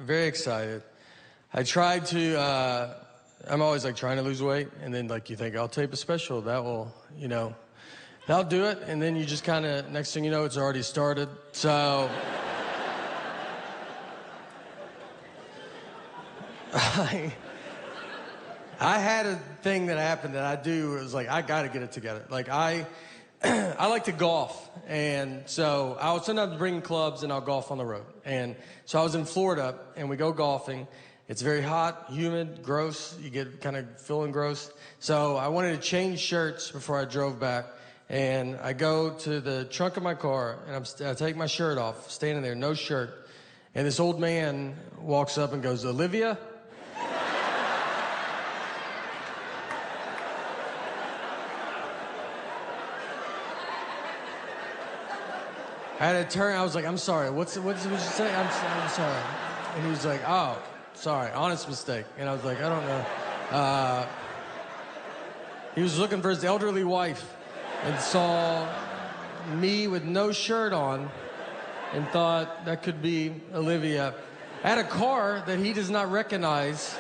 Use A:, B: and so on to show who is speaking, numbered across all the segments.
A: very excited. I tried to, I'm always like trying to lose weight, and then like you think, I'll tape a special, that will, you know, that'll do it, and then you just kind of, next thing you know, it's already started, so. I had a thing that happened that I do, it was like, I gotta get it together. Like I like to golf, and so I would sometimes bring clubs and I'll golf on the road. And so I was in Florida, and we go golfing. It's very hot, humid, gross. You get kind of feeling gross. So I wanted to change shirts before I drove back. And I go to the trunk of my car, and I take my shirt off, standing there, no shirt. And this old man walks up and goes, "Olivia?" I had to turn, I was like, "I'm sorry, what did you say? I'm sorry." And he was like, "Oh, sorry, honest mistake." And I was like, "I don't know." He was looking for his elderly wife and saw me with no shirt on and thought that could be Olivia. I had a car that he does not recognize.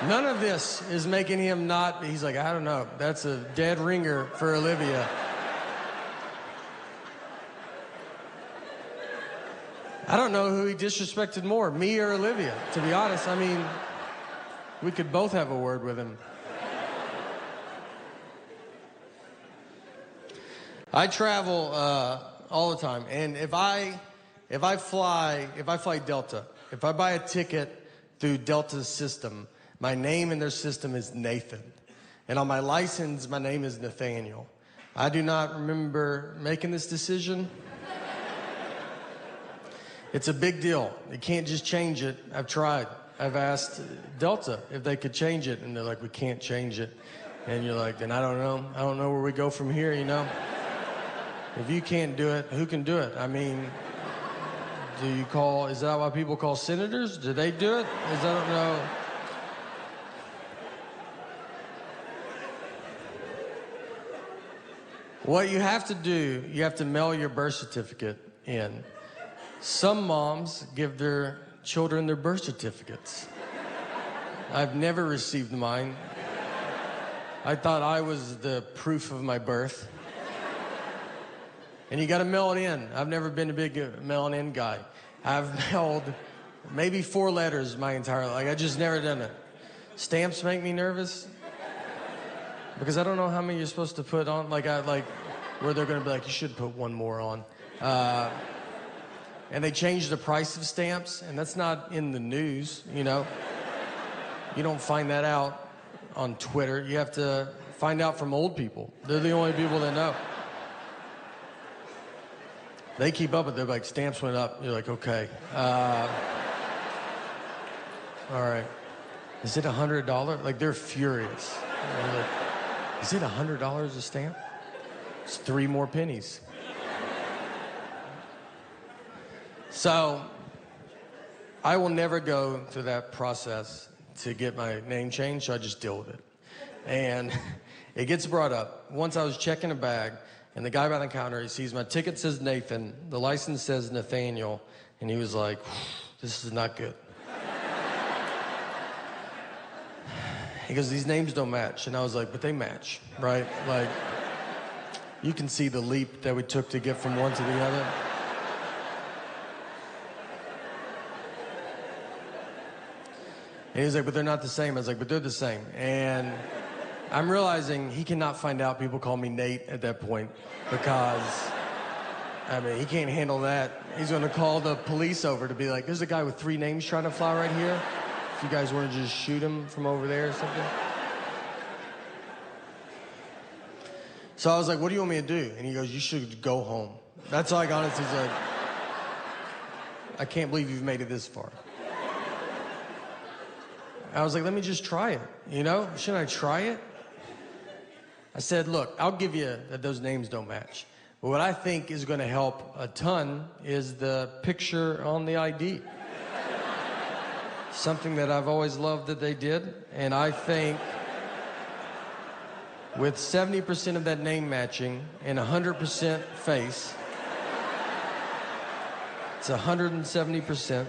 A: None of this is making him not, he's like, "I don't know, that's a dead ringer for Olivia." I don't know who he disrespected more, me or Olivia, to be honest. I mean, we could both have a word with him. I travel all the time, and if I fly Delta, if I buy a ticket through Delta's system, my name in their system is Nathan. And on my license, my name is Nathaniel. I do not remember making this decision. It's a big deal. You can't just change it. I've tried. I've asked Delta if they could change it, and they're like, "We can't change it." And you're like, "Then I don't know. I don't know where we go from here, you know? If you can't do it, who can do it?" I mean, is that why people call senators? Do they do it? I don't know. What you have to do, you have to mail your birth certificate in. Some moms give their children their birth certificates. I've never received mine. I thought I was the proof of my birth. And you gotta mail it in. I've never been a big mailing in guy. I've mailed maybe 4 letters my entire life. Like, I just never done it. Stamps make me nervous because I don't know how many you're supposed to put on. Where they're gonna be like, "You should put one more on." And they changed the price of stamps, and that's not in the news, you know? You don't find that out on Twitter. You have to find out from old people. They're the only people that know. They keep up with it. They're like, "Stamps went up." You're like, "Okay. All right. Is it $100? Like, they're furious. They're like, "Is it $100 a stamp? It's 3 more pennies." So, I will never go through that process to get my name changed, so I just deal with it. And it gets brought up. Once I was checking a bag, and the guy behind the counter, he sees my ticket says Nathan, the license says Nathaniel, and he was like, "This is not good." He goes, "These names don't match." And I was like, "But they match, right?" Like, you can see the leap that we took to get from one to the other. And he was like, "But they're not the same." I was like, "But they're the same." And I'm realizing he cannot find out people call me Nate at that point because, I mean, he can't handle that. He's gonna call the police over to be like, "There's a guy with 3 names trying to fly right here. If you guys want to just shoot him from over there or something." So I was like, "What do you want me to do?" And he goes, "You should go home." That's like, honestly, he's like, "I can't believe you've made it this far." I was like, "Let me just try it, you know? Shouldn't I try it?" I said, "Look, I'll give you that those names don't match. But what I think is gonna help a ton is the picture on the ID. Something that I've always loved that they did. And I think with 70% of that name matching and 100% face, it's 170%.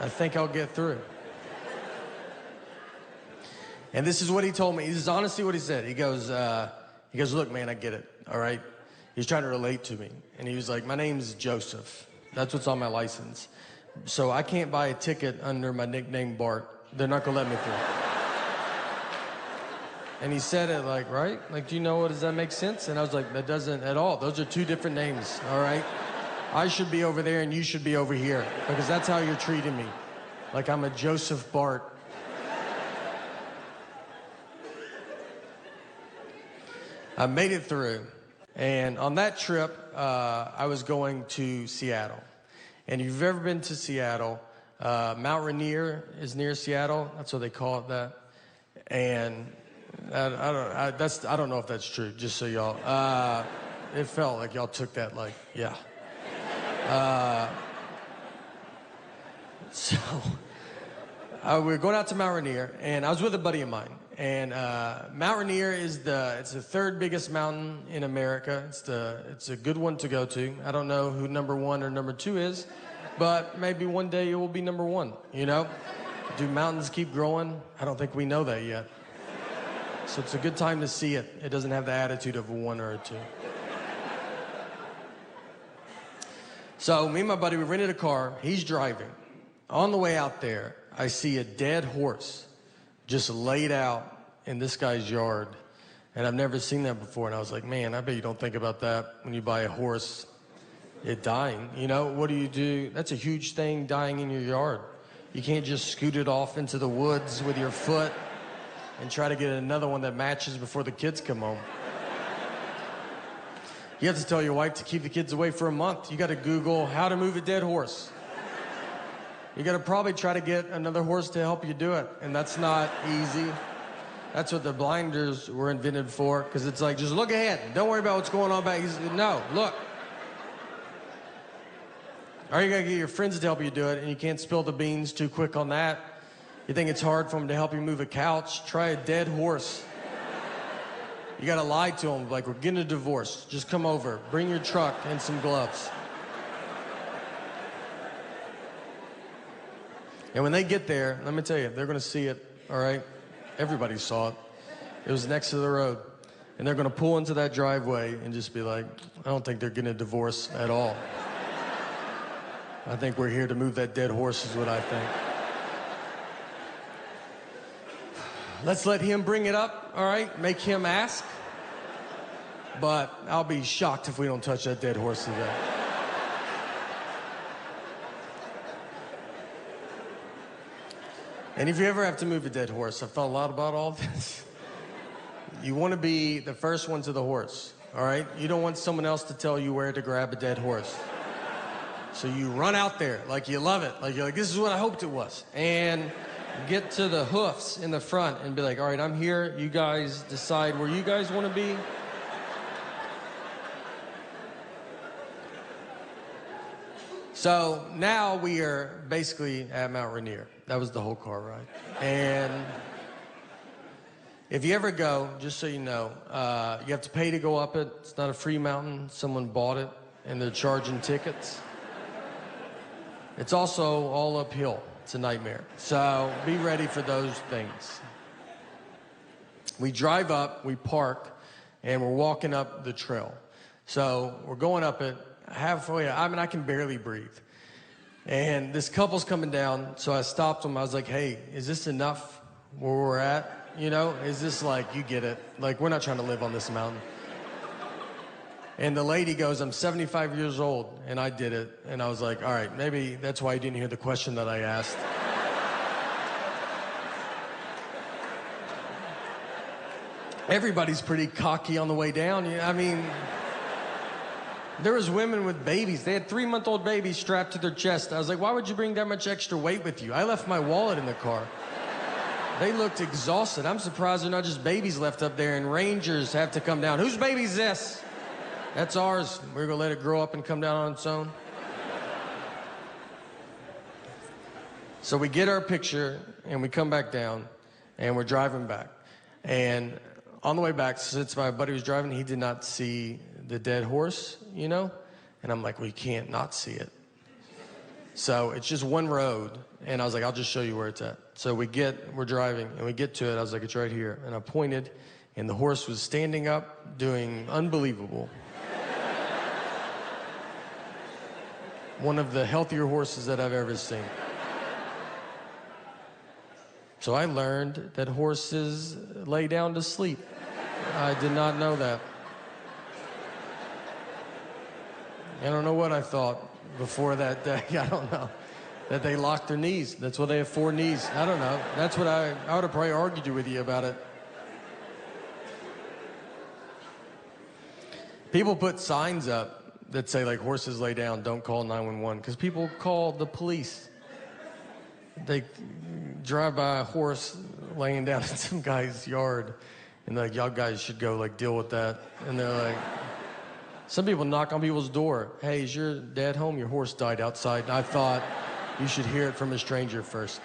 A: I think I'll get through. And this is what he told me. This is honestly what he said. He goes, look, man, I get it, all right? He's trying to relate to me. And he was like, my name's Joseph. That's what's on my license. So I can't buy a ticket under my nickname Bart. They're not gonna let me through. And he said it like, right? Like, do you know, does that make sense? And I was like, that doesn't at all. Those are two different names, all right? I should be over there and you should be over here because that's how you're treating me. Like I'm a Joseph Bart. I made it through. And on that trip, I was going to Seattle. And if you've ever been to Seattle, Mount Rainier is near Seattle. That's what they call it that. And I don't know if that's true, just so y'all, it felt like y'all took that like, yeah. So we were going out to Mount Rainier, and I was with a buddy of mine. And Mount Rainier is it's the third biggest mountain in America. It's a good one to go to. I don't know who number 1 or number 2 is, but maybe one day it will be number 1, you know? Do mountains keep growing? I don't think we know that yet. So it's a good time to see it. It doesn't have the attitude of a 1 or a 2. So me and my buddy, we rented a car. He's driving. On the way out there, I see a dead horse just laid out in this guy's yard. And I've never seen that before. And I was like, man, I bet you don't think about that when you buy a horse, it dying. You know, what do you do? That's a huge thing, dying in your yard. You can't just scoot it off into the woods with your foot and try to get another one that matches before the kids come home. You have to tell your wife to keep the kids away for a month. You got to Google how to move a dead horse. You got to probably try to get another horse to help you do it, and that's not easy. That's what the blinders were invented for, because it's like, just look ahead. Don't worry about what's going on back. No, look. Or you got to get your friends to help you do it, and you can't spill the beans too quick on that. You think it's hard for them to help you move a couch? Try a dead horse. You got to lie to them, like, we're getting a divorce. Just come over. Bring your truck and some gloves. And when they get there, let me tell you, they're going to see it, all right? Everybody saw it. It was next to the road. And they're going to pull into that driveway and just be like, I don't think they're getting a divorce at all. I think we're here to move that dead horse is what I think. Let's let him bring it up, all right? Make him ask. But I'll be shocked if we don't touch that dead horse today. And if you ever have to move a dead horse, I've thought a lot about all this. You want to be the first one to the horse, all right? You don't want someone else to tell you where to grab a dead horse. So you run out there like you love it. Like you're like, this is what I hoped it was. And get to the hoofs in the front and be like, all right, I'm here. You guys decide where you guys want to be. So now we are basically at Mount Rainier. That was the whole car ride. And if you ever go, just so you know, you have to pay to go up it. It's not a free mountain. Someone bought it, and they're charging tickets. It's also all uphill. It's a nightmare. So be ready for those things. We drive up, we park, and we're walking up the trail. So we're going up it. Halfway, I can barely breathe. And this couple's coming down, so I stopped them. I was like, hey, is this enough where we're at? You know, is this like, you get it. Like, we're not trying to live on this mountain. And the lady goes, I'm 75 years old, and I did it. And I was like, all right, maybe that's why you didn't hear the question that I asked. Everybody's pretty cocky on the way down. I mean... There was women with babies. They had 3-month-old babies strapped to their chest. I was like, why would you bring that much extra weight with you? I left my wallet in the car. They looked exhausted. I'm surprised they're not just babies left up there and rangers have to come down. Whose baby's this? That's ours. We're going to let it grow up and come down on its own. So we get our picture and we come back down and we're driving back. And on the way back, since my buddy was driving, he did not see the dead horse, you know? And I'm like, well, you can't not see it. So it's just one road. And I was like, I'll just show you where it's at. So we're driving, and we get to it. I was like, it's right here. And I pointed, and the horse was standing up, doing unbelievable. One of the healthier horses that I've ever seen. So I learned that horses lay down to sleep. I did not know that. I don't know what I thought before that day. I don't know. That they lock their knees. That's why they have 4 knees. I don't know. That's what I would have probably argued with you about it. People put signs up that say, like, horses lay down, don't call 911, because people call the police. They drive by a horse laying down in some guy's yard, and they're like, y'all guys should go, like, deal with that. And they're like, some people knock on people's door. Hey, is your dad home? Your horse died outside. And I thought you should hear it from a stranger first.